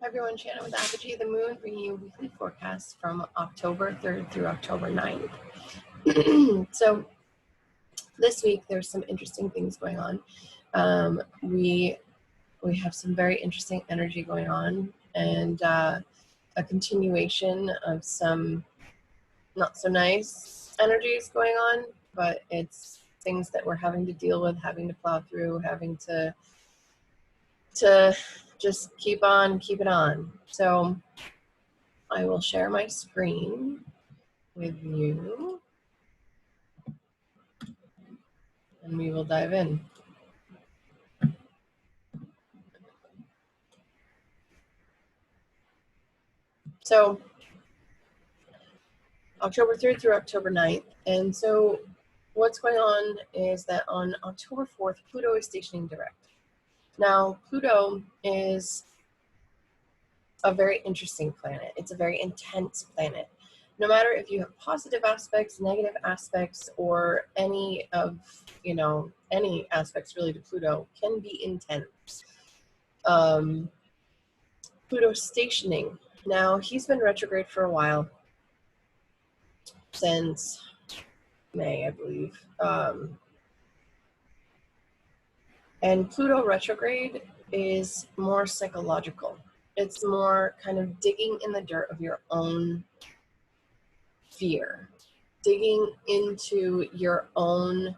Hi everyone, Shannon with Apogee of the Moon, bringing you a weekly forecast from October 3rd through October 9th. So this week there's some interesting things going on. We have some very interesting energy going on, and a continuation of some not so nice energies going on, but it's things that we're having to deal with, having to plow through, having to just keep it on. So I will share my screen with you and we will dive in. So October 3rd through October 9th. And so what's going on is that on October 4th, Pluto is stationing direct. Now, Pluto is a very interesting planet. It's a very intense planet. No matter if you have positive aspects, negative aspects, or any of, any aspects really to Pluto can be intense. Pluto stationing. Now, he's been retrograde for a while, since May, I believe. And Pluto retrograde is more psychological. It's more kind of digging in the dirt of your own fear, digging into your own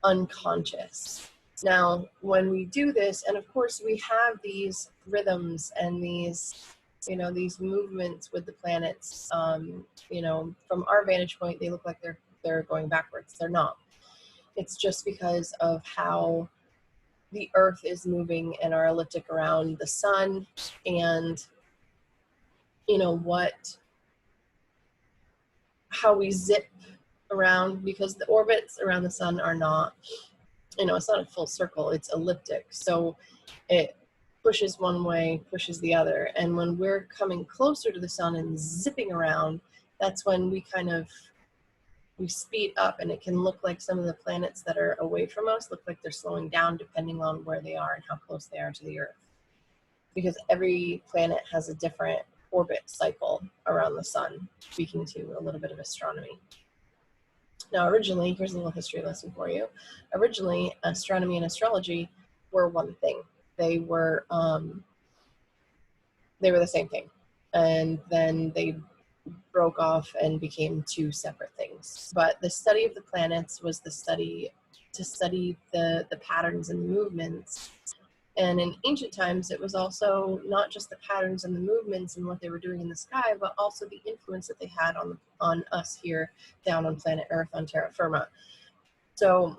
unconscious. Now, when we do this, and of course we have these rhythms and these movements with the planets, from our vantage point, they look like they're going backwards. They're not. It's just because of how the Earth is moving and our ecliptic around the sun, and how we zip around, because the orbits around the sun are not, it's not a full circle, it's elliptic. So it pushes one way, pushes the other. And when we're coming closer to the sun and zipping around, that's when we speed up, and it can look like some of the planets that are away from us look like they're slowing down depending on where they are and how close they are to the Earth. Because every planet has a different orbit cycle around the sun, speaking to a little bit of astronomy. Now, originally, here's a little history lesson for you. Originally, astronomy and astrology were one thing. They were the same thing. And then they broke off and became two separate things. But the study of the planets was to study the patterns and the movements. And in ancient times, it was also not just the patterns and the movements and what they were doing in the sky, but also the influence that they had on us here down on planet Earth, on terra firma. So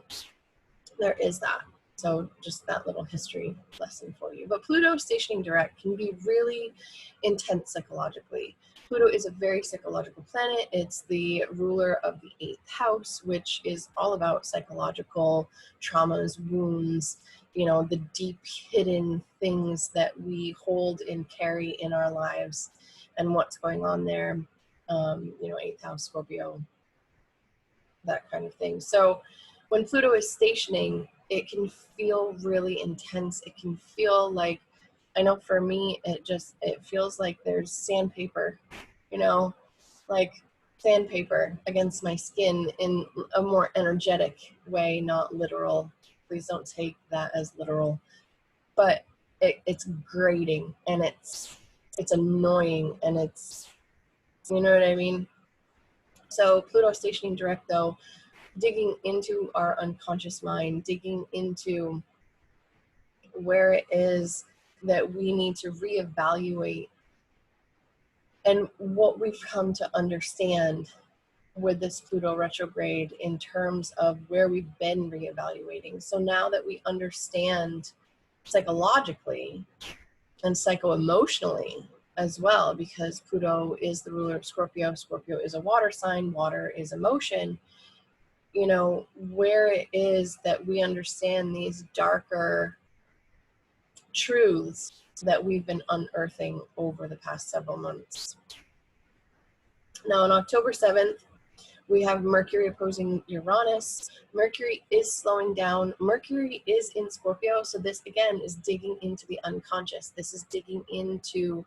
there is that. So just that little history lesson for you. But Pluto stationing direct can be really intense psychologically. Pluto is a very psychological planet. It's the ruler of the 8th house, which is all about psychological traumas, wounds, the deep hidden things that we hold and carry in our lives and what's going on there. 8th house, Scorpio, that kind of thing. So when Pluto is stationing, it can feel really intense. It can feel like, I know for me, it feels like there's sandpaper, like sandpaper against my skin in a more energetic way, not literal. Please don't take that as literal. But it's grating, and it's annoying, and it's, you know what I mean? So Pluto stationing direct, though, digging into our unconscious mind, digging into where it is that we need to reevaluate, and what we've come to understand with this Pluto retrograde in terms of where we've been reevaluating. So now that we understand psychologically and psycho-emotionally as well, because Pluto is the ruler of Scorpio. Scorpio is a water sign. Water is emotion. Where it is that we understand these darker truths that we've been unearthing over the past several months. Now, on October 7th, We have Mercury opposing Uranus. Mercury is slowing down. Mercury is in Scorpio, so this again is digging into the unconscious. This is digging into,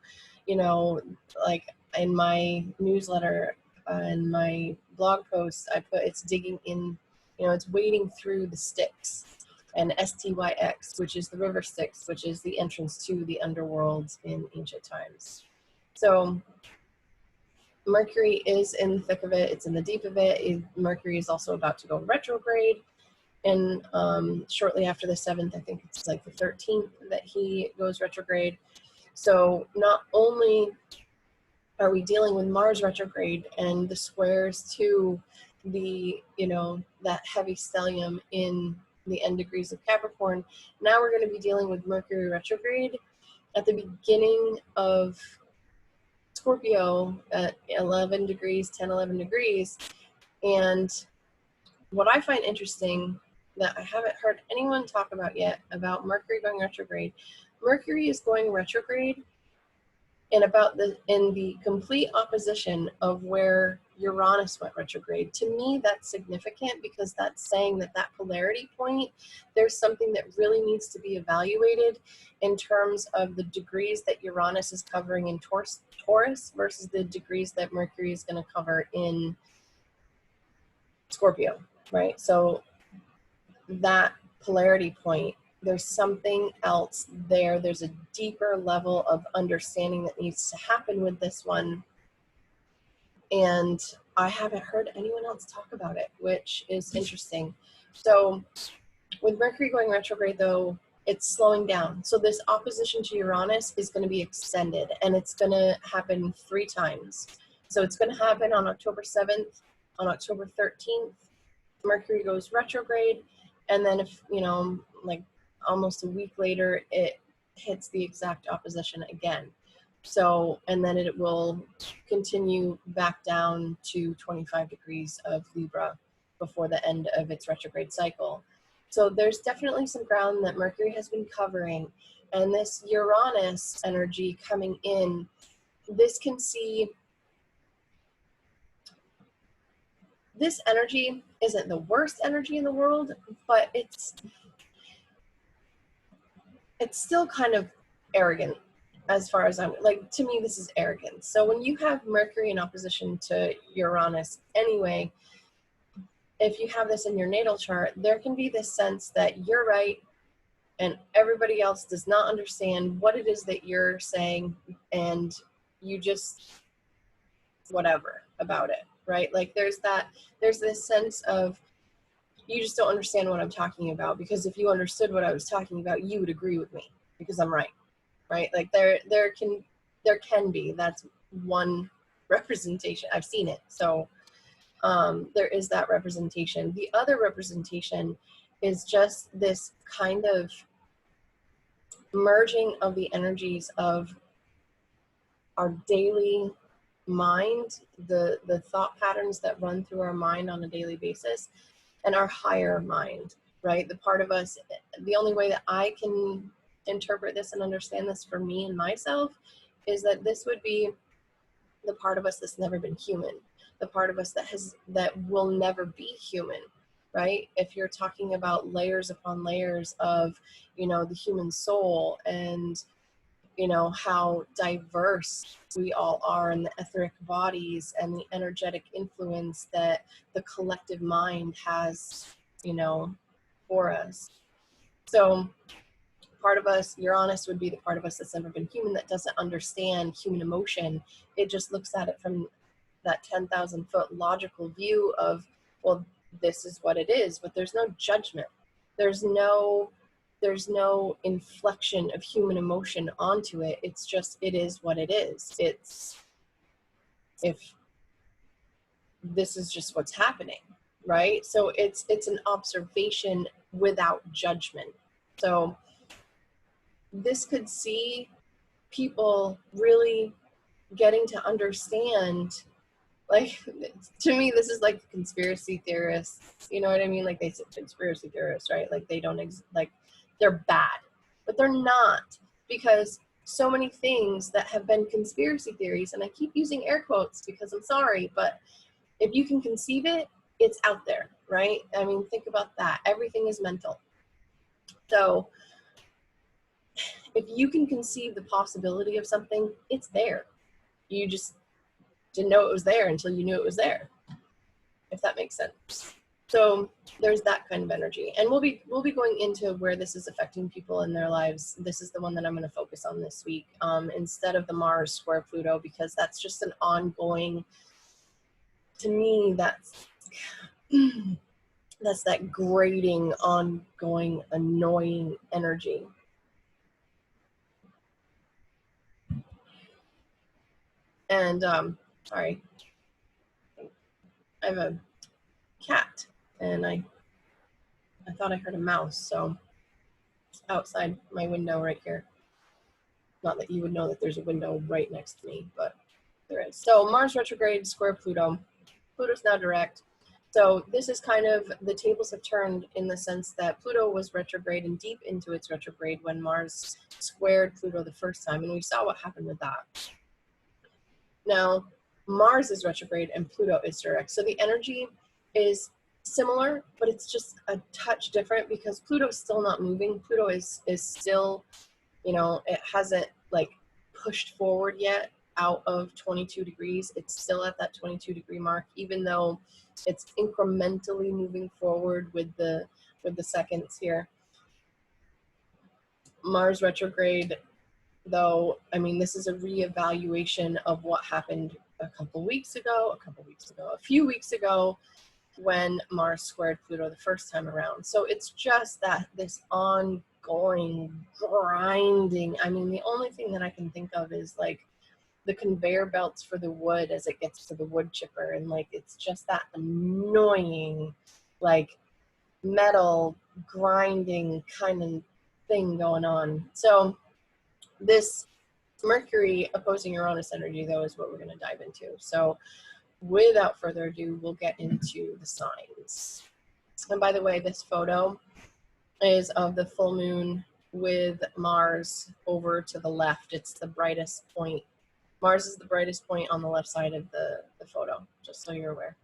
you know, like in my newsletter and my blog posts, I put it's digging in, you know, it's wading through the Styx, and Styx, which is the river Styx, which is the entrance to the underworld in ancient times. So Mercury is in the thick of it. It's in the deep of it. Mercury is also about to go retrograde. And shortly after the 7th, I think it's like the 13th that he goes retrograde. So not only are we dealing with Mars retrograde and the squares to the, you know, that heavy stellium in the end degrees of Capricorn, now we're going to be dealing with Mercury retrograde at the beginning of Scorpio at 11 degrees, 10, 11 degrees. And what I find interesting that I haven't heard anyone talk about yet about Mercury going retrograde. Mercury is going retrograde in the complete opposition of where Uranus went retrograde. To me, that's significant because that's saying that polarity point, there's something that really needs to be evaluated in terms of the degrees that Uranus is covering in Taurus versus the degrees that Mercury is going to cover in Scorpio, right? So that polarity point, there's something else there. There's a deeper level of understanding that needs to happen with this one. And I haven't heard anyone else talk about it, which is interesting. So with Mercury going retrograde, though, it's slowing down. So this opposition to Uranus is going to be extended, and it's going to happen 3 times. So it's going to happen on October 7th, on October 13th, Mercury goes retrograde, and then if, you know, like almost a week later, it hits the exact opposition again. So, and then it will continue back down to 25 degrees of Libra before the end of its retrograde cycle. So there's definitely some ground that Mercury has been covering, and this Uranus energy coming in, this energy isn't the worst energy in the world, but it's still kind of arrogant as far as I'm, like, to me, this is arrogance. So when you have Mercury in opposition to Uranus anyway, if you have this in your natal chart, there can be this sense that you're right and everybody else does not understand what it is that you're saying, and you just whatever about it, right? Like there's this sense of, you just don't understand what I'm talking about, because if you understood what I was talking about, you would agree with me because I'm right? Like there can be, that's one representation. I've seen it. So there is that representation. The other representation is just this kind of merging of the energies of our daily mind, the thought patterns that run through our mind on a daily basis, and our higher mind, right? The part of us, the only way that I can interpret this and understand this for me and myself is that this would be the part of us that's never been human, the part of us that will never be human, right? If you're talking about layers upon layers of, you know, the human soul, and you know how diverse we all are, in the etheric bodies and the energetic influence that the collective mind has, you know, for us. So part of us, Uranus would be the part of us that's never been human, that doesn't understand human emotion. It just looks at it from that 10,000 foot logical view of, well, this is what it is, but there's no judgment. There's no inflection of human emotion onto it. It's just, it is what it is. If this is just what's happening, right? So it's an observation without judgment. So this could see people really getting to understand, like, to me, this is like conspiracy theorists, you know what I mean? Like, they say conspiracy theorists, right? Like, they don't, like, they're bad, but they're not, because so many things that have been conspiracy theories, and I keep using air quotes because I'm sorry, but If you can conceive it, it's out there, right? I mean, think about that. Everything is mental. So if you can conceive the possibility of something, it's there. You just didn't know it was there until you knew it was there, if that makes sense. So there's that kind of energy, and we'll be going into where this is affecting people in their lives. This is the one that I'm going to focus on this week, instead of the Mars square Pluto, because that's just an ongoing, to me, that's that grating, ongoing, annoying energy. And sorry, I have a cat, and I thought I heard a mouse, so outside my window right here. Not that you would know that there's a window right next to me, but there is. So Mars retrograde square Pluto. Pluto's now direct. So this is kind of, the tables have turned in the sense that Pluto was retrograde and deep into its retrograde when Mars squared Pluto the first time, and we saw what happened with that. Now, Mars is retrograde and Pluto is direct. So the energy is similar, but it's just a touch different because Pluto's still not moving. Pluto is still, you know, it hasn't like pushed forward yet out of 22 degrees. It's still at that 22 degree mark, even though it's incrementally moving forward with the seconds here. Mars retrograde, though, I mean, this is a reevaluation of what happened a few weeks ago when Mars squared Pluto the first time around. So it's just that this ongoing grinding. I mean, the only thing that I can think of is like the conveyor belts for the wood as it gets to the wood chipper, and like it's just that annoying like metal grinding kind of thing going on. So this Mercury opposing Uranus energy, though, is what we're going to dive into. So without further ado, we'll get into the signs. And by the way, this photo is of the full moon with Mars over to the left. It's the brightest point. Mars is the brightest point on the left side of the photo, just so you're aware,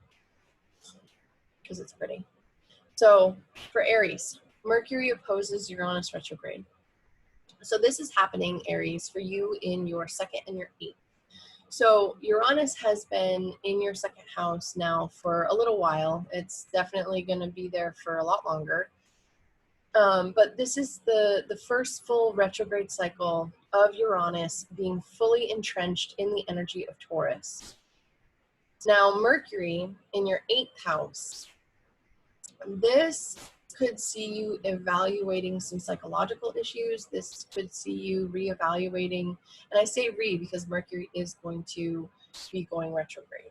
because it's pretty. So for Aries, Mercury opposes Uranus retrograde. So this is happening, Aries, for you in your second and your eighth. So Uranus has been in your second house now for a little while. It's definitely going to be there for a lot longer. But this is the first full retrograde cycle of Uranus being fully entrenched in the energy of Taurus. Now, Mercury in your eighth house, this could see you evaluating some psychological issues. This could see you reevaluating, and I say because Mercury is going to be going retrograde.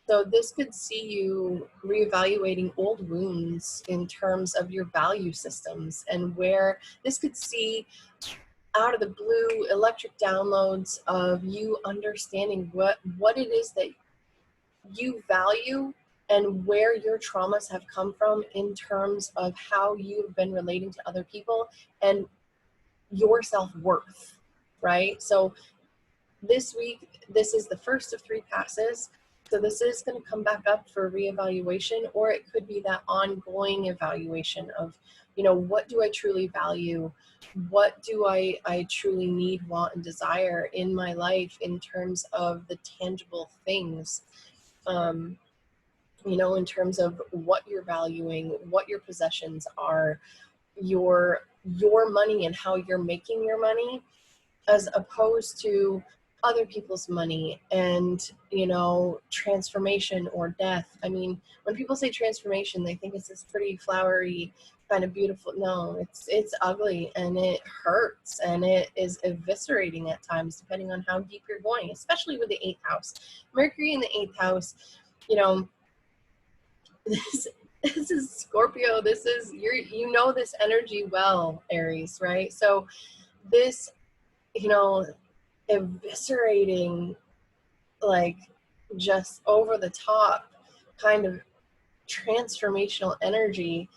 So this could see you reevaluating old wounds in terms of your value systems, and where this could see out of the blue electric downloads of you understanding what it is that you value and where your traumas have come from in terms of how you've been relating to other people and your self-worth, right? So this week, this is the first of 3 passes. So this is going to come back up for reevaluation, or it could be that ongoing evaluation of, you know, what do I truly value? What do I truly need, want, and desire in my life in terms of the tangible things? You know, in terms of what you're valuing, what your possessions are, your money and how you're making your money, as opposed to other people's money and, you know, transformation or death. I mean, when people say transformation, they think it's this pretty flowery kind of beautiful. No, it's ugly, and it hurts, and it is eviscerating at times, depending on how deep you're going, especially with the 8th house. Mercury in the 8th house, you know, this is Scorpio. This is you know this energy well, Aries, right? So this, you know, eviscerating, like just over the top kind of transformational energy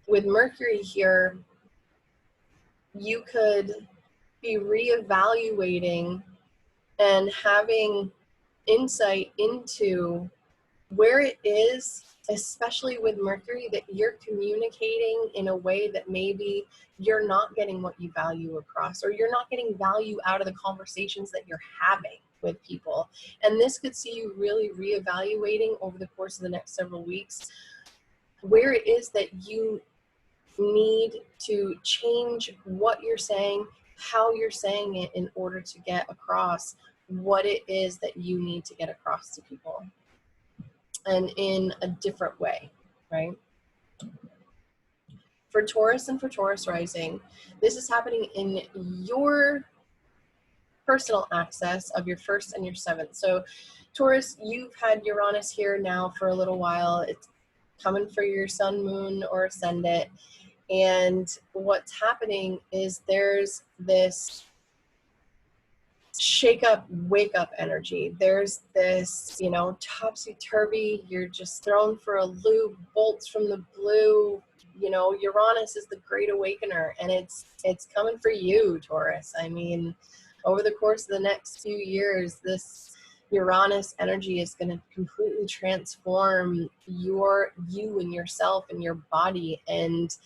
with Mercury here, you could be reevaluating and having insight into where it is, especially with Mercury, that you're communicating in a way that maybe you're not getting what you value across, or you're not getting value out of the conversations that you're having with people. And this could see you really reevaluating over the course of the next several weeks where it is that you need to change what you're saying, how you're saying it, in order to get across what it is that you need to get across to people, and in a different way, right? For Taurus and for Taurus rising, this is happening in your personal axis of your 1st and your 7th. So Taurus, you've had Uranus here now for a little while. It's coming for your sun, moon, or ascendant. And what's happening is there's this shake up, wake up energy. There's this, you know, topsy-turvy, you're just thrown for a loop, bolts from the blue. You know, Uranus is the great awakener, and it's coming for you, Taurus. I mean, over the course of the next few years, this Uranus energy is going to completely transform you and yourself and your body, and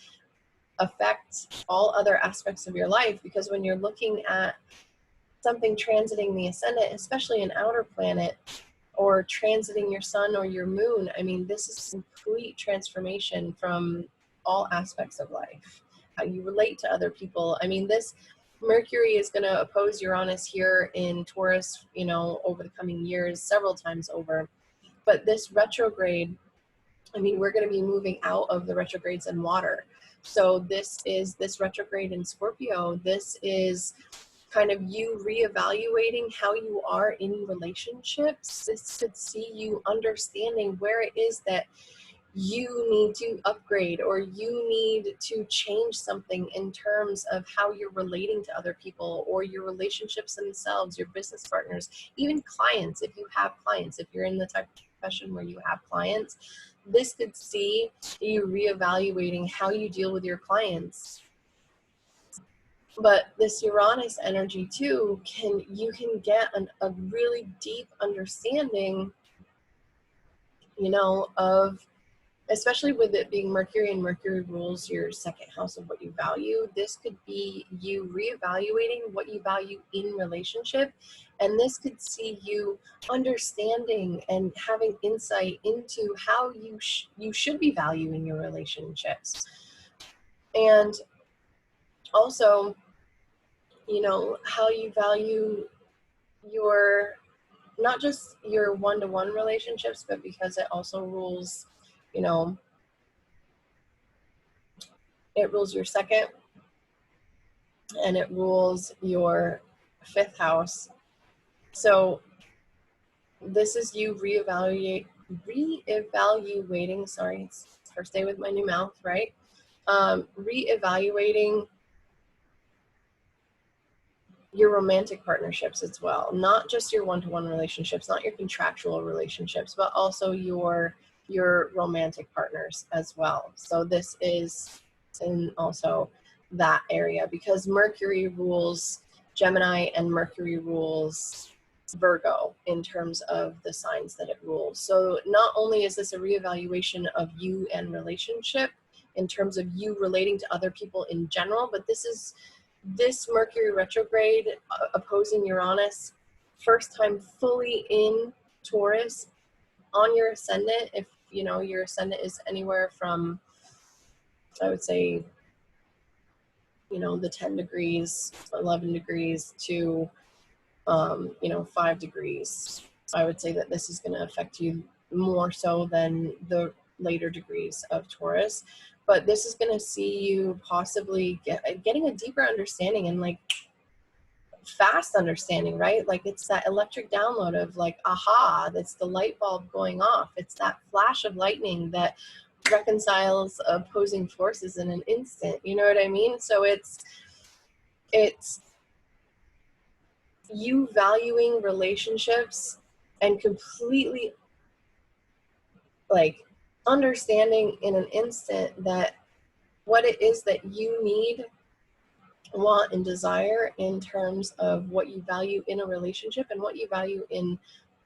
affect all other aspects of your life. Because when you're looking at something transiting the ascendant, especially an outer planet, or transiting your sun or your moon, I mean, this is complete transformation from all aspects of life. How you relate to other people. I mean, this Mercury is going to oppose Uranus here in Taurus, you know, over the coming years, several times over. But this retrograde, I mean, we're going to be moving out of the retrogrades in water. So this retrograde in Scorpio, this is kind of you reevaluating how you are in relationships. This could see you understanding where it is that you need to upgrade, or you need to change something in terms of how you're relating to other people, or your relationships themselves, your business partners, even clients. If you have clients, if you're in the type of profession where you have clients, this could see you reevaluating how you deal with your clients. But this Uranus energy too, you can get a really deep understanding, you know, of, especially with it being Mercury, and Mercury rules your 2nd house of what you value. This could be you reevaluating what you value in relationship. And this could see you understanding and having insight into how you should be valuing your relationships. And also, you know, how you value your, not just your one-to-one relationships, but because it also rules, you know, it rules your 2nd, and it rules your 5th house. So this is you reevaluating, sorry, it's first day with my new mouth, right? Reevaluating your romantic partnerships as well, not just your one-to-one relationships, not your contractual relationships, but also your romantic partners as well. So this is in also that area, because Mercury rules Gemini and Mercury rules Virgo in terms of the signs that it rules. So not only is this a reevaluation of you and relationship in terms of you relating to other people in general, but this Mercury retrograde opposing Uranus, first time fully in Taurus on your ascendant. If you know your ascendant is anywhere from, I would say, you know, the 10 degrees, 11 degrees to, you know, 5 degrees. I would say that this is going to affect you more so than the later degrees of Taurus. But this is going to see you possibly getting a deeper understanding, and like fast understanding, right? Like it's that electric download of like, aha, that's the light bulb going off. It's that flash of lightning that reconciles opposing forces in an instant. You know what I mean? So it's you valuing relationships and completely like understanding in an instant that what it is that you need, want, and desire in terms of what you value in a relationship and what you value in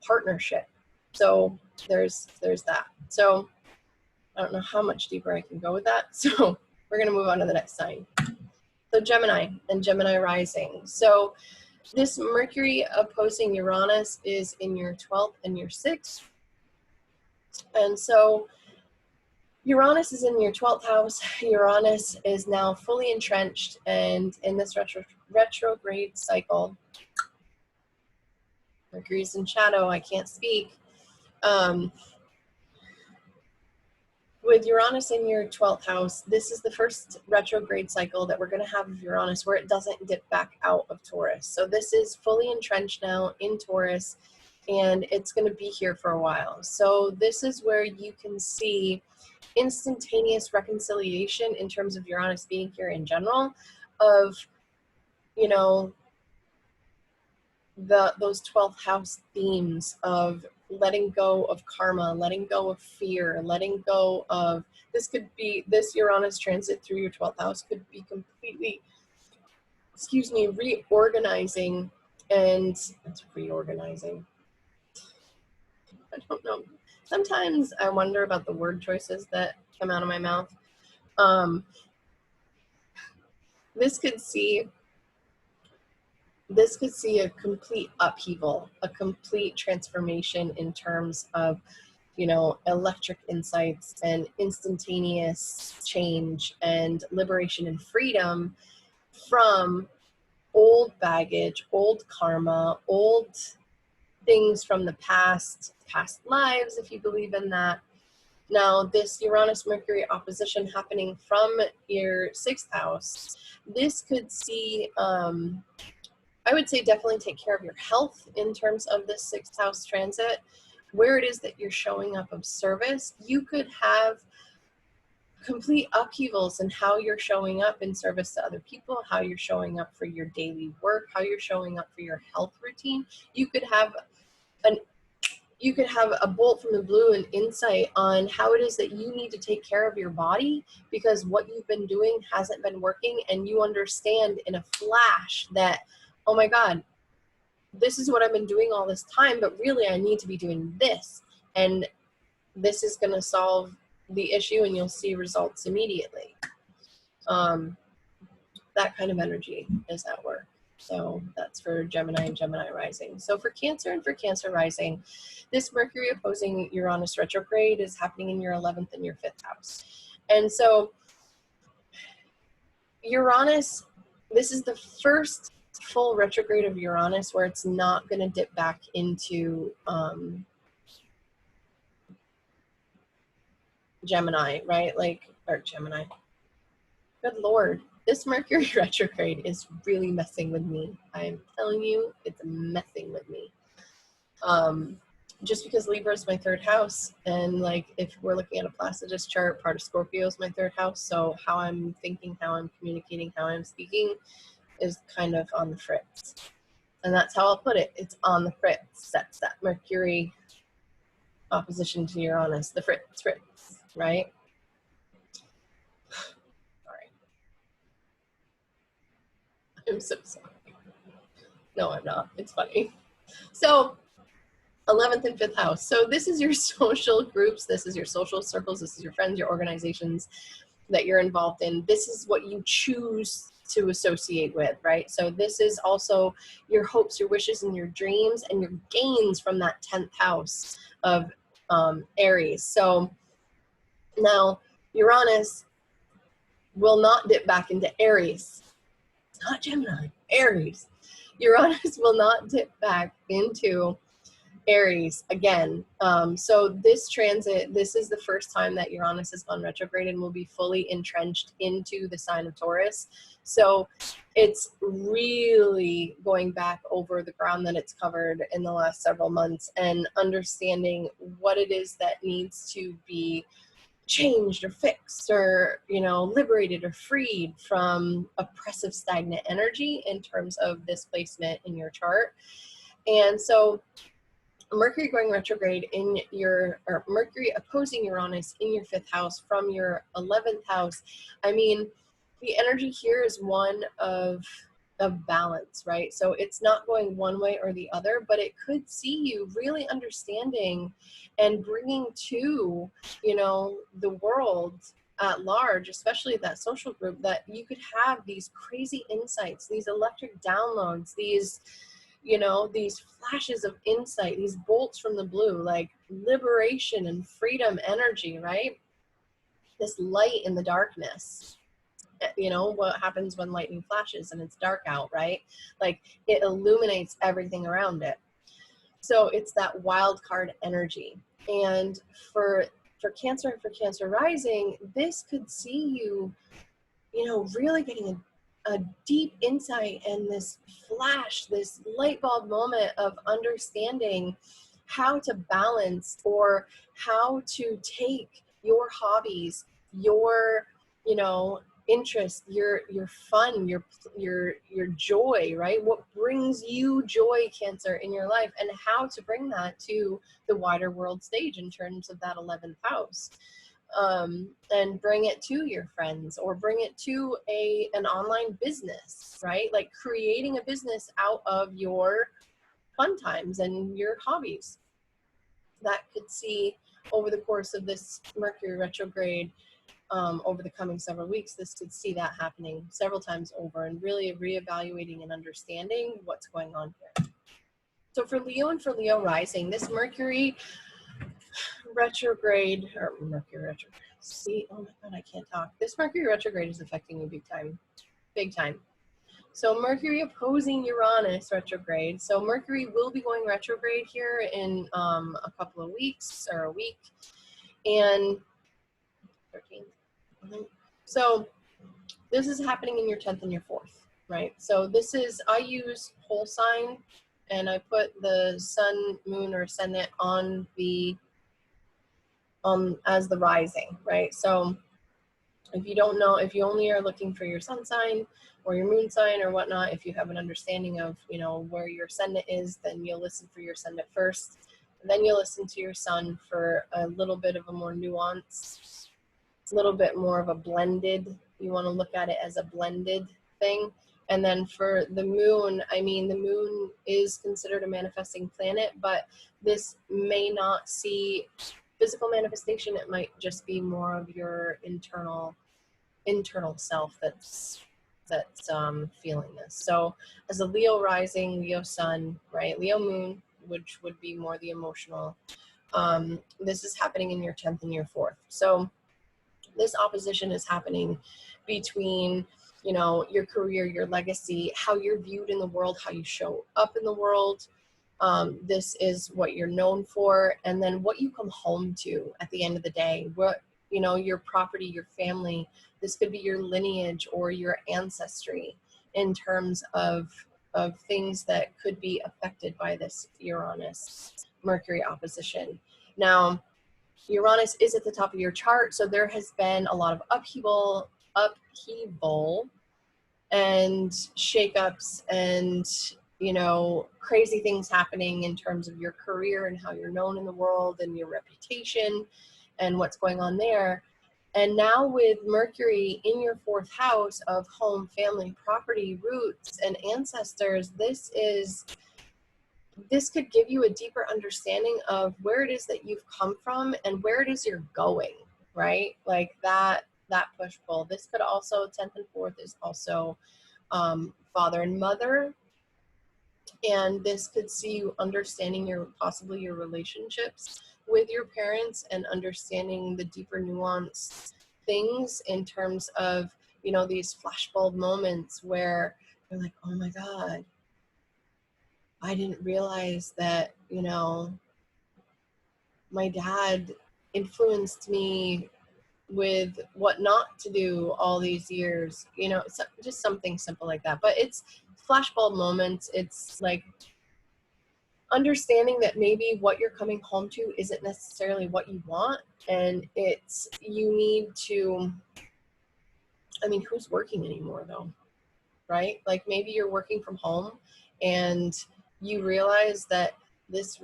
partnership. So there's that. So I don't know how much deeper I can go with that. So we're going to move on to the next sign. So Gemini and Gemini rising. So this Mercury opposing Uranus is in your 12th and your 6th. And so Uranus is in your 12th house. Uranus is now fully entrenched and in this retrograde cycle. Mercury's in shadow. I can't speak. With Uranus in your 12th house, this is the first retrograde cycle that we're going to have of Uranus where it doesn't dip back out of Taurus. So this is fully entrenched now in Taurus, and it's going to be here for a while. So this is where you can see instantaneous reconciliation in terms of Uranus being here in general of, you know, those 12th house themes of letting go of karma, letting go of fear, letting go of, this could be, this Uranus transit through your 12th house could be completely, excuse me, reorganizing, and it's reorganizing. I don't know. Sometimes I wonder about the word choices that come out of my mouth. This could see a complete upheaval, a complete transformation in terms of, you know, electric insights and instantaneous change and liberation and freedom from old baggage, old karma, old things from the past lives, if you believe in that. Now, this Uranus-Mercury opposition happening from your 6th house, this could see, I would say definitely take care of your health in terms of this 6th house transit. Where it is that you're showing up of service, you could have complete upheavals in how you're showing up in service to other people, how you're showing up for your daily work, how you're showing up for your health routine. You could have a bolt from the blue, an insight on how it is that you need to take care of your body because what you've been doing hasn't been working, and you understand in a flash that, oh my God, this is what I've been doing all this time, but really I need to be doing this. And this is going to solve the issue and you'll see results immediately. That kind of energy is at work. So that's for Gemini and Gemini rising. So for Cancer and for Cancer rising, this Mercury opposing Uranus retrograde is happening in your 11th and your 5th house. And so Uranus, this is the first full retrograde of Uranus where it's not going to dip back into Gemini, right? Like, or Gemini. Good Lord. This Mercury retrograde is really messing with me. I'm telling you, it's messing with me. Just because Libra is my 3rd house, and like if we're looking at a Placidus chart, part of Scorpio is my 3rd house, so how I'm thinking, how I'm communicating, how I'm speaking is kind of on the fritz. And that's how I'll put it. It's on the fritz. That's that Mercury opposition to Uranus, the fritz, right? Sorry. I'm so sorry. No, I'm not. It's funny. So 11th and 5th house. So this is your social groups. This is your social circles. This is your friends, your organizations that you're involved in. This is what you choose to associate with, right? So this is also your hopes, your wishes, and your dreams, and your gains from that 10th house of Aries. So now Uranus will not dip back into Aries. It's not Gemini, Aries. Uranus will not dip back into Aries again. So this transit, this is the first time that Uranus has gone retrograde and will be fully entrenched into the sign of Taurus. So it's really going back over the ground that it's covered in the last several months and understanding what it is that needs to be changed or fixed or, you know, liberated or freed from oppressive stagnant energy in terms of this placement in your chart. And so Mercury going retrograde in your, or Mercury opposing Uranus in your 5th house from your 11th house. I mean, the energy here is one of of balance, right? So it's not going one way or the other, but it could see you really understanding and bringing to, you know, the world at large, especially that social group, that you could have these crazy insights, these electric downloads, these, you know, these flashes of insight, these bolts from the blue, like liberation and freedom energy, right? This light in the darkness. You know what happens when lightning flashes and it's dark out, right? Like it illuminates everything around it. So it's that wild card energy. And for Cancer and for Cancer rising, this could see you, you know, really getting a deep insight and this flash, this light bulb moment of understanding how to balance, or how to take your hobbies, your, you know, interest, your fun, your joy, right? What brings you joy, Cancer, in your life, and how to bring that to the wider world stage in terms of that 11th house. And bring it to your friends, or bring it to an online business, right? Like creating a business out of your fun times and your hobbies. That could see over the course of this Mercury retrograde, over the coming several weeks, this could see that happening several times over, and really reevaluating and understanding what's going on here. So for Leo and for Leo rising, this Mercury retrograde, or Mercury retrograde, see, oh my God, I can't talk. This Mercury retrograde is affecting you big time, big time. So Mercury opposing Uranus retrograde. So Mercury will be going retrograde here in a couple of weeks, or a week, and 13th. So this is happening in your 10th and your 4th, right? So this is, I use whole sign, and I put the sun, moon, or ascendant on the as the rising, right? So if you don't know, if you only are looking for your sun sign or your moon sign or whatnot, if you have an understanding of, you know, where your ascendant is, then you'll listen for your ascendant first. And then you'll listen to your sun for a little bit of a more nuanced, a little bit more of a blended, you want to look at it as a blended thing. And then for the moon, I mean, the moon is considered a manifesting planet, but this may not see physical manifestation. It might just be more of your internal self that's feeling this. So as a Leo rising, Leo sun, right, Leo moon, which would be more the emotional, this is happening in your 10th and your 4th. So this opposition is happening between, you know, your career, your legacy, how you're viewed in the world, how you show up in the world. This is what you're known for, and then what you come home to at the end of the day. What, you know, your property, your family. This could be your lineage or your ancestry in terms of things that could be affected by this Uranus Mercury opposition. Now, Uranus is at the top of your chart, so there has been a lot of upheaval and shakeups, and, you know, crazy things happening in terms of your career and how you're known in the world and your reputation and what's going on there. And now with Mercury in your 4th house of home, family, property, roots, and ancestors, this could give you a deeper understanding of where it is that you've come from and where it is you're going, right? Like that push-pull. This could also, 10th and 4th is also father and mother. And this could see you understanding possibly your relationships with your parents, and understanding the deeper nuanced things in terms of, you know, these flashbulb moments where you're like, oh my God, I didn't realize that, you know, my dad influenced me with what not to do all these years, you know, so just something simple like that. But it's flashbulb moments. It's like understanding that maybe what you're coming home to isn't necessarily what you want, and you need to, I mean, who's working anymore though, right? Like maybe you're working from home and you realize that this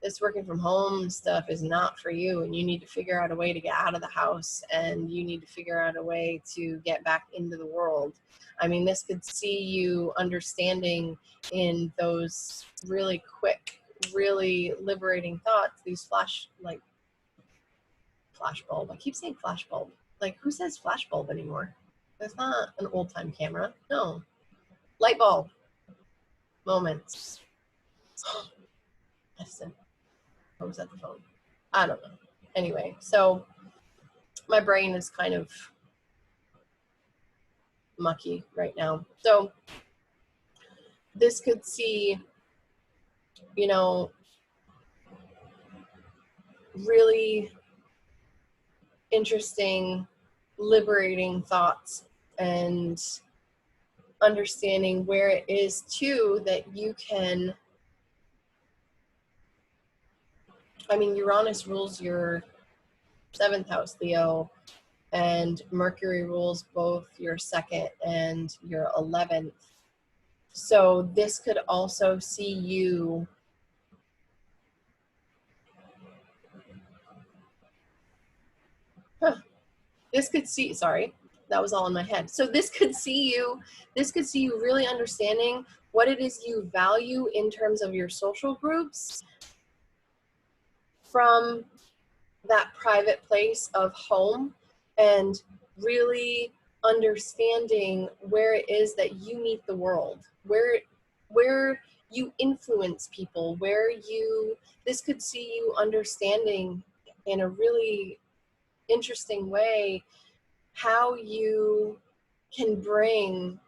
this working from home stuff is not for you, and you need to figure out a way to get out of the house, and you need to figure out a way to get back into the world. I mean, this could see you understanding in those really quick, really liberating thoughts, these flashbulb. I keep saying flashbulb. Like, who says flashbulb anymore? That's not an old-time camera. No. Light bulb moments. Listen. I was at the phone. I don't know. Anyway, so my brain is kind of mucky right now. So this could see, you know, really interesting, liberating thoughts and understanding where it is too that you can, I mean, Uranus rules your 7th house, Leo, and Mercury rules both your 2nd and your 11th. So this could also see you this could see, sorry, that was all in my head. So this could see you really understanding what it is you value in terms of your social groups from that private place of home, and really understanding where it is that you meet the world, where you influence people, this could see you understanding in a really interesting way how you can bring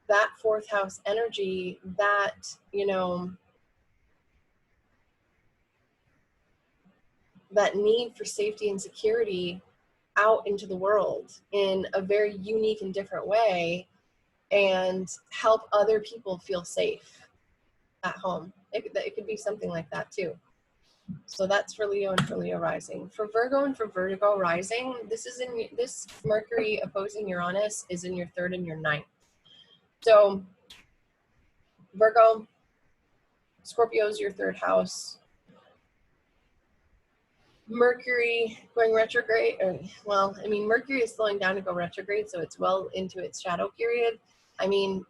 that 4th house energy, that, you know, that need for safety and security out into the world in a very unique and different way, and help other people feel safe at home. It could be something like that too. So that's for Leo and for Leo rising. For Virgo and for Virgo rising, this Mercury opposing Uranus is in your 3rd and your 9th. So Virgo, Scorpio is your 3rd house. Mercury going retrograde, well, I mean, Mercury is slowing down to go retrograde, so it's well into its shadow period. I mean,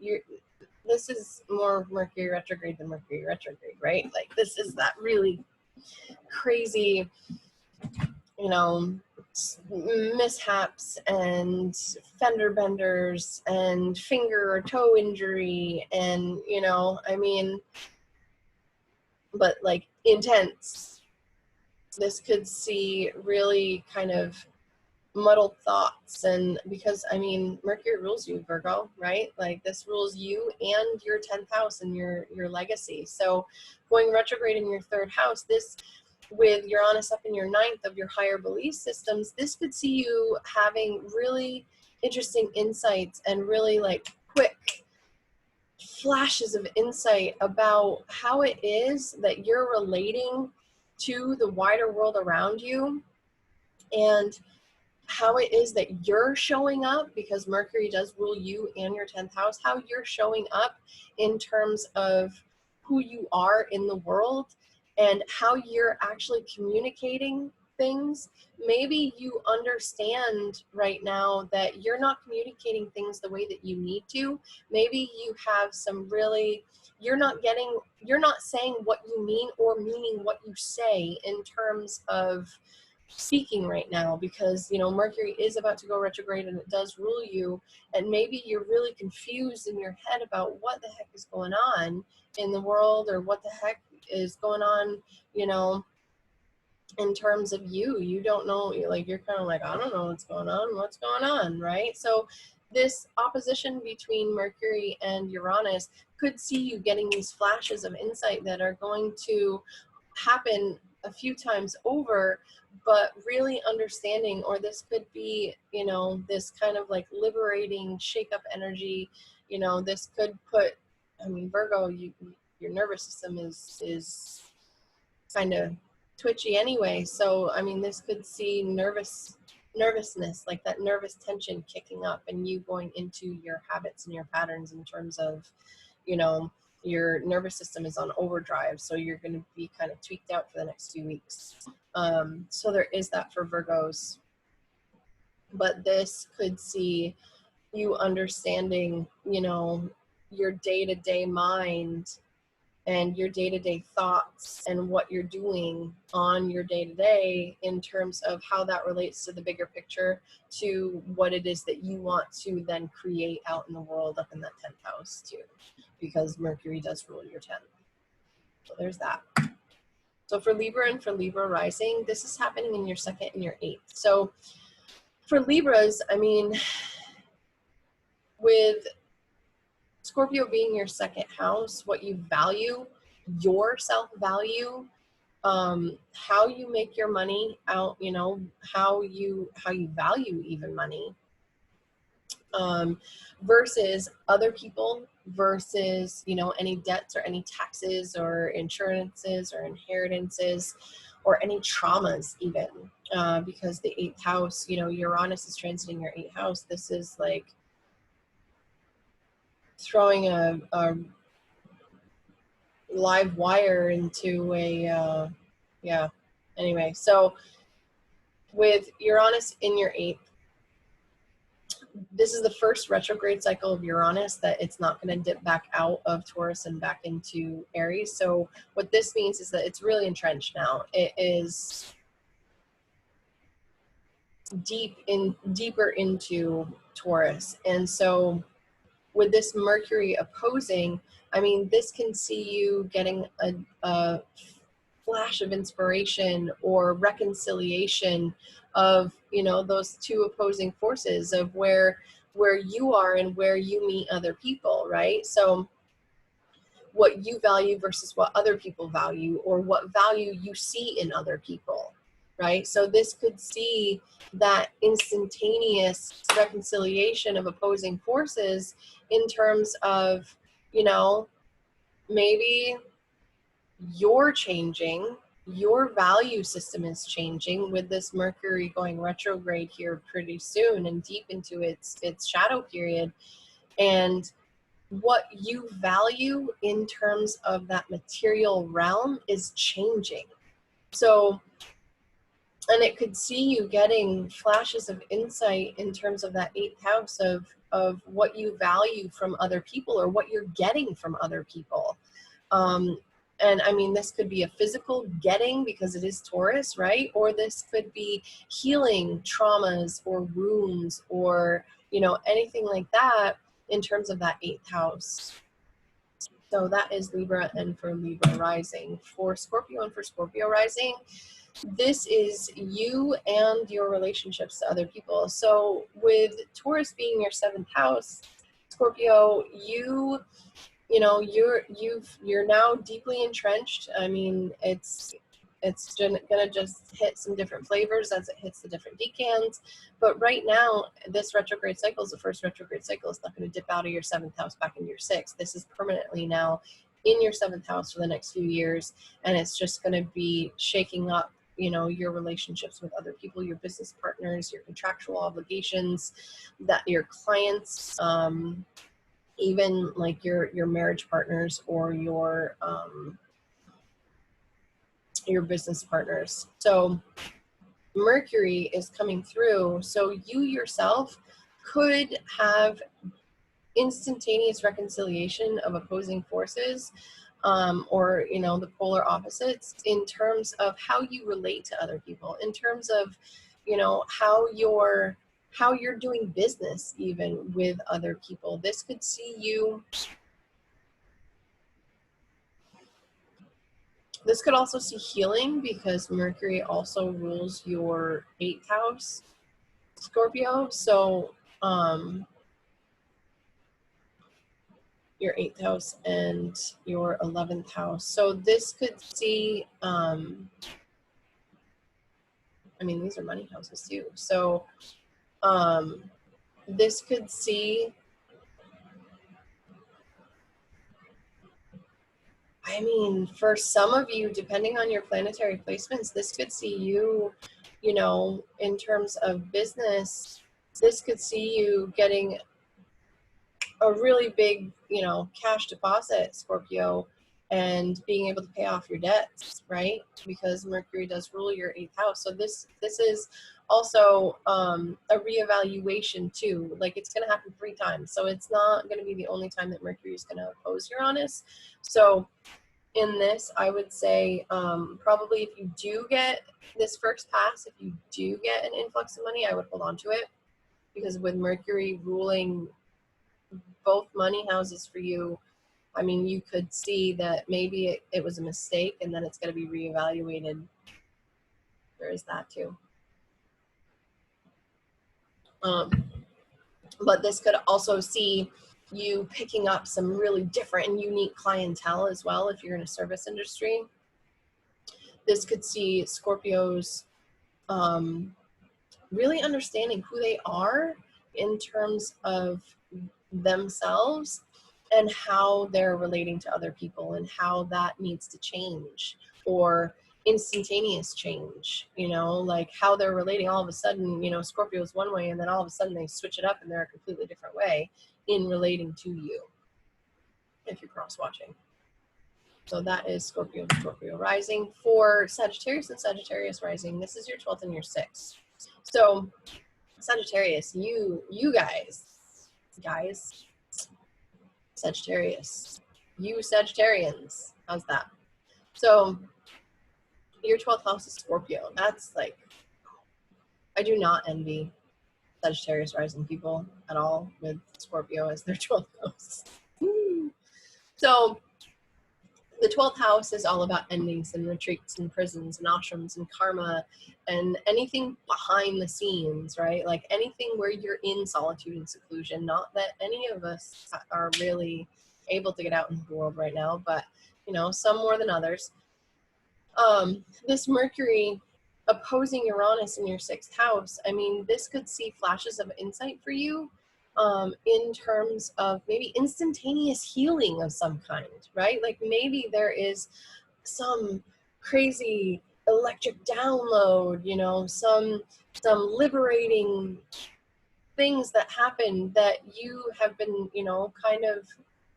this is more Mercury retrograde than Mercury retrograde, right? Like, this is that really crazy, you know, mishaps and fender benders and finger or toe injury, and, you know, I mean, but like intense. This could see really kind of muddled thoughts, and because, I mean, Mercury rules you, Virgo, right? Like, this rules you and your 10th house and your legacy. So going retrograde in your 3rd house, this, with Uranus up in your 9th of your higher belief systems, this could see you having really interesting insights and really like quick flashes of insight about how it is that you're relating to the wider world around you, and how it is that you're showing up, because Mercury does rule you and your 10th house, how you're showing up in terms of who you are in the world and how you're actually communicating things. Maybe you understand right now that you're not communicating things the way that you need to. Maybe you have some really, you're not saying what you mean or meaning what you say in terms of speaking right now, because, you know, Mercury is about to go retrograde and it does rule you, and maybe you're really confused in your head about what the heck is going on in the world, or what the heck is going on, you know, in terms of you don't know, like, you're kind of like, I don't know what's going on, right? So this opposition between Mercury and Uranus could see you getting these flashes of insight that are going to happen a few times over, but really understanding, or this could be, you know, this kind of like liberating shake-up energy, you know, this could put, I mean, Virgo, your nervous system is kind of twitchy anyway, so I mean, this could see nervousness, like that nervous tension kicking up, and you going into your habits and your patterns in terms of, you know, your nervous system is on overdrive, so you're going to be kind of tweaked out for the next few weeks. So there is that for Virgos. But this could see you understanding, you know, your day-to-day mind and your day-to-day thoughts and what you're doing on your day-to-day in terms of how that relates to the bigger picture, to what it is that you want to then create out in the world up in that 10th house too, because Mercury does rule your 10th. So there's that. So for Libra and for Libra rising, this is happening in your 2nd and your 8th. So for Libras, I mean, with Scorpio being your 2nd house, what you value, your self-value, how you make your money out, you know, how you value even money, versus other people, versus, you know, any debts or any taxes or insurances or inheritances or any traumas even, because the 8th house, you know, Uranus is transiting your 8th house. This is like throwing a live wire into a, yeah, anyway. So with Uranus in your 8th, this is the first retrograde cycle of Uranus that it's not going to dip back out of Taurus and back into Aries. So what this means is that it's really entrenched now. It is deeper into Taurus. And so with this Mercury opposing, I mean, this can see you getting a flash of inspiration or reconciliation of, you know, those two opposing forces of where you are and where you meet other people, right? So what you value versus what other people value, or what value you see in other people, right? So this could see that instantaneous reconciliation of opposing forces in terms of, you know, maybe you're changing, your value system is changing with this Mercury going retrograde here pretty soon and deep into its shadow period. And what you value in terms of that material realm is changing. So, and it could see you getting flashes of insight in terms of that 8th house of what you value from other people or what you're getting from other people. And I mean, this could be a physical getting because it is Taurus, right? Or this could be healing traumas or wounds or, you know, anything like that in terms of that 8th house. So that is Libra and for Libra rising. For Scorpio and for Scorpio rising, this is you and your relationships to other people. So with Taurus being your 7th house, Scorpio, you know, you're now deeply entrenched. I mean, it's gonna just hit some different flavors as it hits the different decans. But right now, this retrograde cycle is the first retrograde cycle. It's not going to dip out of your 7th house back into your 6th. This is permanently now in your 7th house for the next few years, and it's just going to be shaking up, you know, your relationships with other people, your business partners, your contractual obligations, that your clients, even like your marriage partners or your business partners. So Mercury is coming through. So you yourself could have instantaneous reconciliation of opposing forces, or, you know, the polar opposites in terms of how you relate to other people, in terms of, you know, how you're doing business even with other people. This could see you. This could also see healing because Mercury also rules your 8th house, Scorpio. So your 8th house and your 11th house. So this could see, I mean, these are money houses too. So this could see, I mean, for some of you, depending on your planetary placements, this could see you, you know, in terms of business, this could see you getting a really big, you know, cash deposit, Scorpio, and being able to pay off your debts, right? Because Mercury does rule your 8th house. So this is also a reevaluation too. Like, it's going to happen 3 times. So it's not going to be the only time that Mercury is going to oppose Uranus. So in this, I would say probably if you do get this first pass, if you do get an influx of money, I would hold on to it, because with Mercury ruling both money houses for you, I mean, you could see that maybe it was a mistake, and then it's going to be reevaluated. There is that too. But this could also see you picking up some really different and unique clientele as well if you're in a service industry. This could see Scorpios really understanding who they are in terms of themselves and how they're relating to other people and how that needs to change, or instantaneous change, you know, like how they're relating. All of a sudden, you know, Scorpio is one way, and then all of a sudden they switch it up and they're a completely different way in relating to you if you're cross watching. So that is Scorpio and Scorpio rising. For Sagittarius and Sagittarius rising, this is your 12th and your 6th. So Sagittarius, you guys, Sagittarius, you Sagittarians, how's that? So your 12th house is Scorpio. That's like, I do not envy Sagittarius rising people at all with Scorpio as their 12th house. So the 12th house is all about endings and retreats and prisons and ashrams and karma and anything behind the scenes, right? Like anything where you're in solitude and seclusion. Not that any of us are really able to get out into the world right now, but you know, some more than others. This Mercury opposing Uranus in your 6th house, I mean, this could see flashes of insight for you in terms of maybe instantaneous healing of some kind, right? Like maybe there is some crazy electric download, you know, some liberating things that happen that you have been, you know, kind of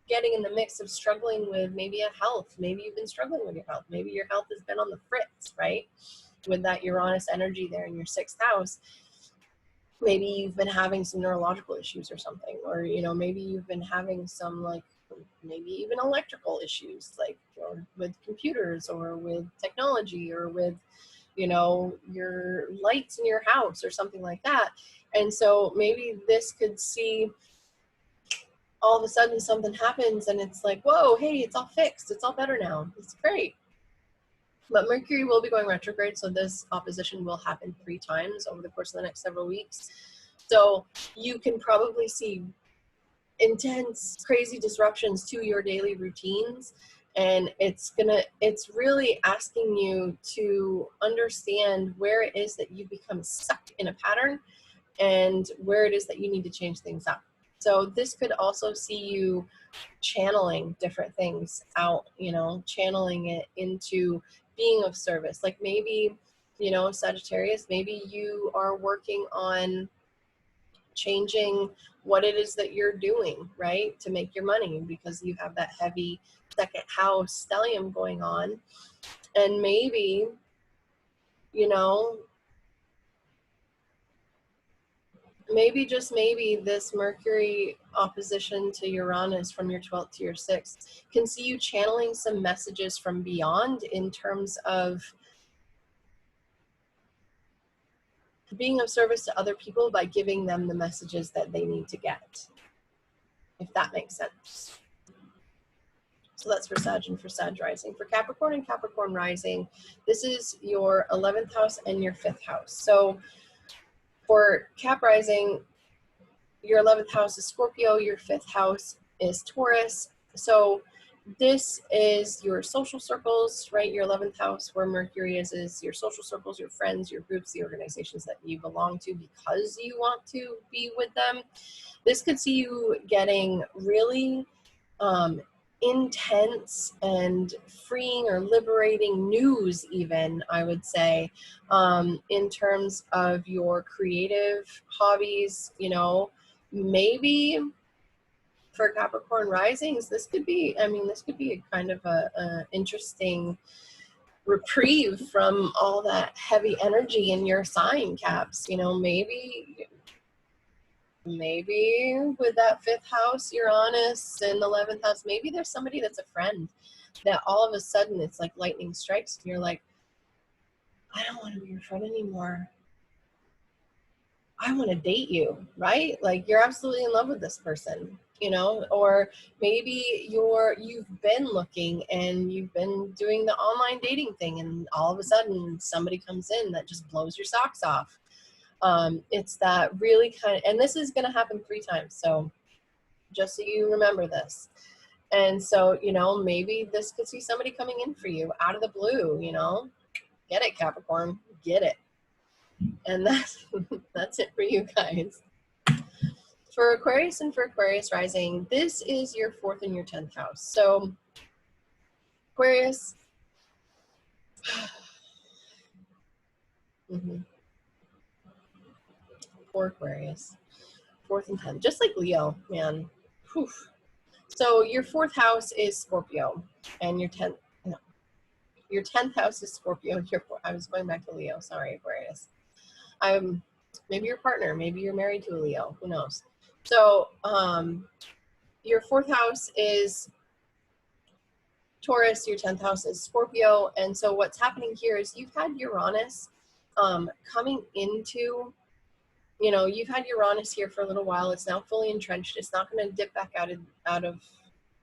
getting in the mix of struggling with maybe a health. Maybe you've been struggling with your health. Maybe your health has been on the fritz, right? With that Uranus energy there in your 6th house. Maybe you've been having some neurological issues or something, or, you know, maybe you've been having some, like, maybe even electrical issues, like, or with computers or with technology or with, you know, your lights in your house or something like that. And so maybe this could see all of a sudden something happens and it's like, whoa, hey, it's all fixed. It's all better now. It's great. But Mercury will be going retrograde, so this opposition will happen 3 times over the course of the next several weeks. So you can probably see intense, crazy disruptions to your daily routines. And it's really asking you to understand where it is that you become stuck in a pattern and where it is that you need to change things up. So this could also see you channeling different things out, you know, channeling it into being of service. Like maybe, you know, Sagittarius, maybe you are working on changing what it is that you're doing, right, to make your money, because you have that heavy 2nd house stellium going on. And maybe, you know, maybe, just maybe, this Mercury opposition to Uranus from your 12th to your 6th can see you channeling some messages from beyond in terms of being of service to other people by giving them the messages that they need to get, if that makes sense. So that's for Sag and for Sag rising. For Capricorn and Capricorn rising, this is your 11th house and your 5th house. So for Cap rising, your 11th house is Scorpio, your 5th house is Taurus. So this is your social circles, right? Your 11th house, where Mercury is your social circles, your friends, your groups, the organizations that you belong to because you want to be with them. This could see you getting really intense and freeing or liberating news, even, I would say, in terms of your creative hobbies. You know, maybe For Capricorn risings, this could be, I mean, this could be a kind of a interesting reprieve from all that heavy energy in your sign, Caps. You know, maybe with that 5th house Uranus and 11th house, maybe there's somebody that's a friend that all of a sudden it's like lightning strikes and you're like, I don't want to be your friend anymore. I want to date you, right? Like you're absolutely in love with this person, you know, or maybe you've been looking and you've been doing the online dating thing and all of a sudden somebody comes in that just blows your socks off. It's that really kind of, and this is going to happen 3 times. So just so you remember this. And so, you know, maybe this could see somebody coming in for you out of the blue, you know, get it, Capricorn, get it. And that's it for you guys. For Aquarius and for Aquarius rising, this is your 4th and your 10th house. So Aquarius, poor Aquarius, 4th and 10th, just like Leo, man. Whew. So your 4th house is Scorpio, and your 10th house is Scorpio. I was going back to Leo. Sorry, Aquarius. Maybe your partner, maybe you're married to a Leo. Who knows? So your 4th house is Taurus. Your 10th house is Scorpio. And so what's happening here is you've had Uranus coming into, you know, you've had Uranus here for a little while. It's now fully entrenched. It's not going to dip back out of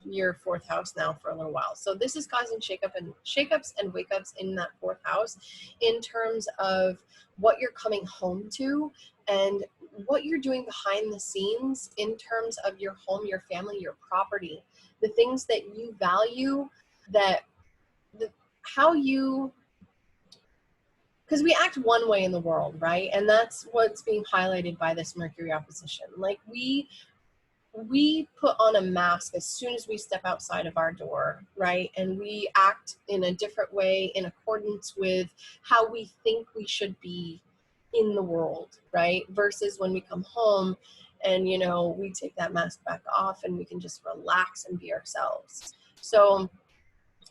your 4th house now for a little while. So this is causing shakeups and wake-ups in that 4th house in terms of what you're coming home to and what you're doing behind the scenes in terms of your home, your family, your property, the things that you value, because we act one way in the world, right? And that's what's being highlighted by this Mercury opposition. Like we put on a mask as soon as we step outside of our door, right? And we act in a different way in accordance with how we think we should be in the world, right? Versus when we come home and, you know, we take that mask back off and we can just relax and be ourselves. So,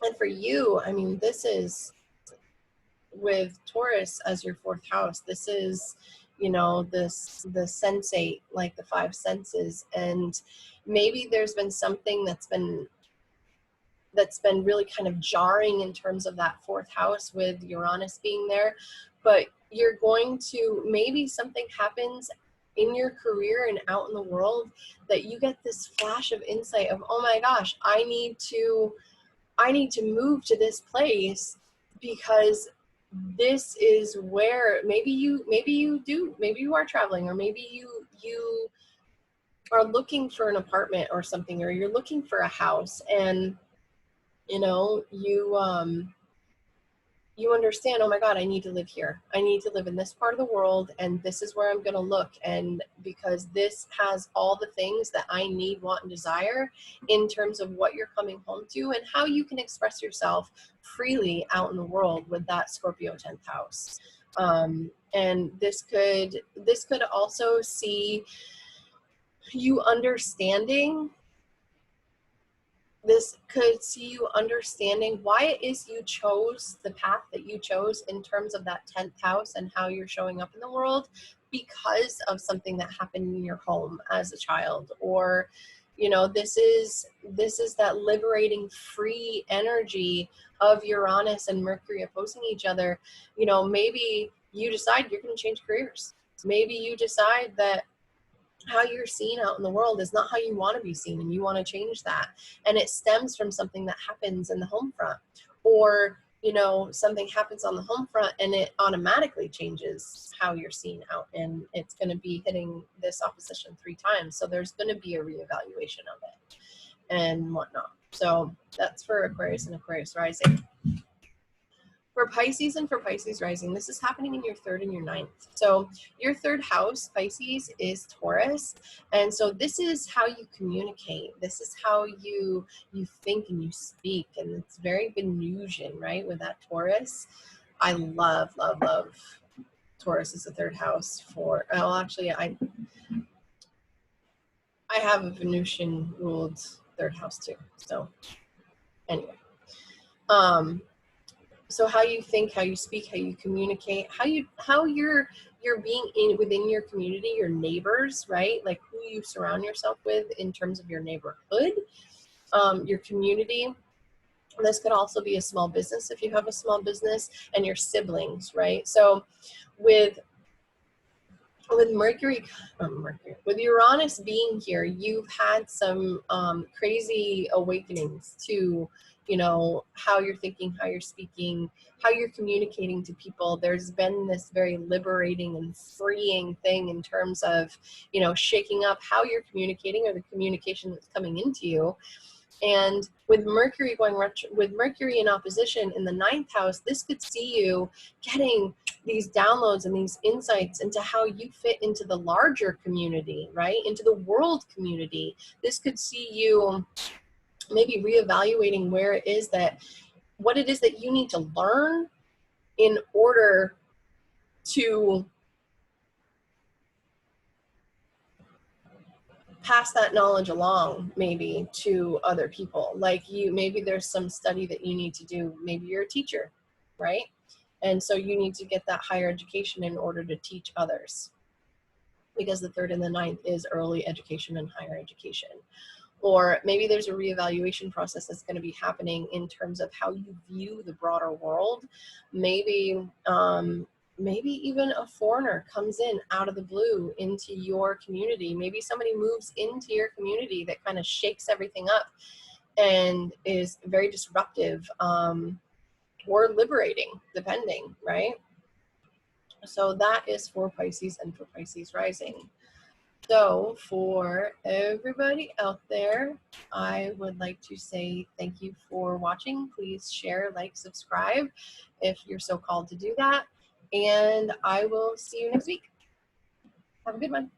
and for you, I mean, this is with Taurus as your 4th house. This is, you know, the sensate, like the 5 senses. And maybe there's been something that's been really kind of jarring in terms of that 4th house with Uranus being there. But you're going to, maybe something happens in your career and out in the world that you get this flash of insight of, oh my gosh, I need to move to this place because this is where maybe you are traveling, or maybe you are looking for an apartment or something, or you're looking for a house, and you know, you understand, oh my God, I need to live here. I need to live in this part of the world, and this is where I'm going to look. And because this has all the things that I need, want, and desire in terms of what you're coming home to and how you can express yourself freely out in the world with that Scorpio 10th house. And this could also see you understanding. This could see you understanding why it is you chose the path that you chose in terms of that 10th house and how you're showing up in the world because of something that happened in your home as a child. Or, you know, this is that liberating free energy of Uranus and Mercury opposing each other. You know, maybe you decide you're going to change careers. Maybe you decide that how you're seen out in the world is not how you want to be seen, and you want to change that. And it stems from something that happens in the home front, or, you know, something happens on the home front and it automatically changes how you're seen out, and it's going to be hitting this opposition 3 times. So there's going to be a reevaluation of it and whatnot. So that's for Aquarius and Aquarius rising. For Pisces and for Pisces rising, this is happening in your 3rd and your 9th. So your 3rd house, Pisces, is Taurus. And so this is how you communicate. This is how you think and you speak. And it's very Venusian, right, with that Taurus. I love, love, love Taurus as the 3rd house for, well, actually, I have a Venusian ruled third house too. So anyway, so how you think, how you speak, how you communicate, how you're being in within your community, your neighbors, right? Like who you surround yourself with in terms of your neighborhood, your community. This could also be a small business if you have a small business, and your siblings, right? So with Mercury, with Uranus being here, you've had some crazy awakenings to, you know, how you're thinking, how you're speaking, how you're communicating to people. There's been this very liberating and freeing thing in terms of, you know, shaking up how you're communicating or the communication that's coming into you. And with Mercury with Mercury in opposition in the 9th house, this could see you getting these downloads and these insights into how you fit into the larger community, right? Into the world community. This could see you maybe reevaluating what it is that you need to learn in order to pass that knowledge along maybe to other people. Like maybe there's some study that you need to do. Maybe you're a teacher, right? And so you need to get that higher education in order to teach others, because the 3rd and the 9th is early education and higher education. Or maybe there's a reevaluation process that's going to be happening in terms of how you view the broader world. Maybe maybe even a foreigner comes in out of the blue into your community. Maybe somebody moves into your community that kind of shakes everything up and is very disruptive, or liberating, depending, right? So that is for Pisces and for Pisces rising. So for everybody out there, I would like to say thank you for watching. Please share, like, subscribe if you're so called to do that. And I will see you next week. Have a good one.